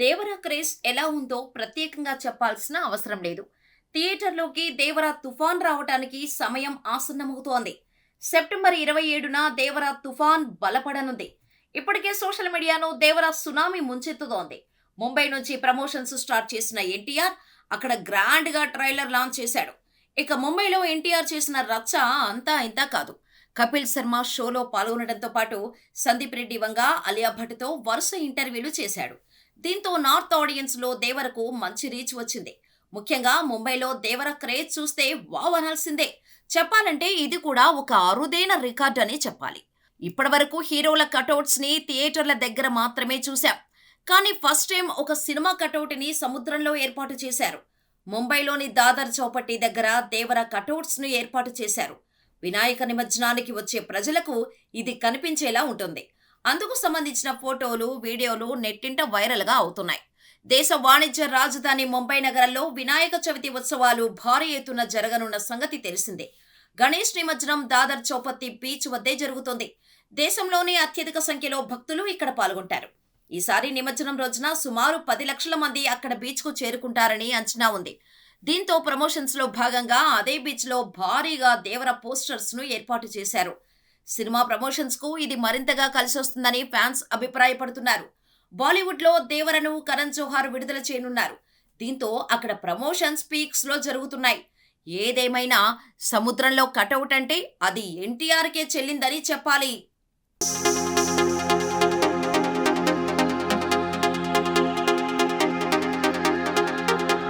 దేవర craze ఎలా ఉందో ప్రత్యేకంగా చెప్పాల్సిన అవసరం లేదు. థియేటర్‌లోకి 'దేవర' తుఫాన్ రావటానికి సమయం ఆసన్నమవుతోంది. సెప్టెంబర్ 27న 'దేవర' తుఫాన్ బలపడనుంది. ఇప్పటికే సోషల్ మీడియాను 'దేవర' సునామీ ముంచెత్తుతోంది. ముంబై నుంచి ప్రమోషన్స్ స్టార్ట్ చేసిన ఎన్టీఆర్ అక్కడ గ్రాండ్‌గా ట్రైలర్ లాంచ్ చేశాడు. ఇక ముంబైలో ఎన్టీఆర్ చేసిన రచ్చ అంతా ఇంతా కాదు. కపిల్ శర్మ షోలో పాల్గొనడంతో పాటు సందీప్ రెడ్డి వంగ, అలియా భట్‌తో వరుస ఇంటర్వ్యూలు చేశాడు. దీంతో నార్త్ ఆడియన్స్‌లో దేవరకు మంచి రీచ్ వచ్చింది. ముఖ్యంగా ముంబైలో దేవర క్రేజ్ చూస్తే వావ్ అనాల్సిందే. చెప్పాలంటే ఇది కూడా ఒక అరుదైన రికార్డ్ అని చెప్పాలి. ఇప్పటివరకు హీరోల కటౌట్స్‌ని థియేటర్ల దగ్గర మాత్రమే చూశాం. కానీ ఫస్ట్ టైం ఒక సినిమా కటౌట్‌ని సముద్రంలో ఏర్పాటు చేశారు. ముంబైలోని దాదర్ చౌపట్టి దగ్గర దేవర కటౌట్స్‌ను ఏర్పాటు చేశారు. వినాయక నిమజ్జనానికి వచ్చే ప్రజలకు ఇది కనిపించేలా ఉంటుంది. అందుకు సంబంధించిన ఫోటోలు, వీడియోలు నెట్టింట వైరల్‌గా అవుతున్నాయి. దేశ వాణిజ్య రాజధాని ముంబై నగరంలో వినాయక చవితి ఉత్సవాలు భారీ ఎత్తున జరగనున్న సంగతి తెలిసిందే. గణేష్ నిమజ్జనం దాదర్ చౌపత్తి బీచ్ వద్దే జరుగుతుంది. దేశంలోనే అత్యధిక సంఖ్యలో భక్తులు ఇక్కడ పాల్గొంటారు. ఈసారి నిమజ్జనం రోజున సుమారు 10 లక్షల మంది అక్కడ బీచ్‌కు చేరుకుంటారని అంచనా ఉంది. దీంతో ప్రమోషన్స్‌లో భాగంగా అదే బీచ్‌లో భారీగా దేవర పోస్టర్స్‌ను ఏర్పాటు చేశారు. సినిమా ప్రమోషన్స్‌కు ఇది మరింతగా కలిసొస్తుందని ఫ్యాన్స్ అభిప్రాయపడుతున్నారు. బాలీవుడ్‌లో దేవరను కరణ్ జోహార్ విడుదల చేయనున్నారు. దీంతో అక్కడ ప్రమోషన్స్ పీక్స్‌లో జరుగుతున్నాయి. ఏదేమైనా సముద్రంలో కటౌట్ అంటే అది ఎన్టీఆర్‌కే చెల్లిందని చెప్పాలి.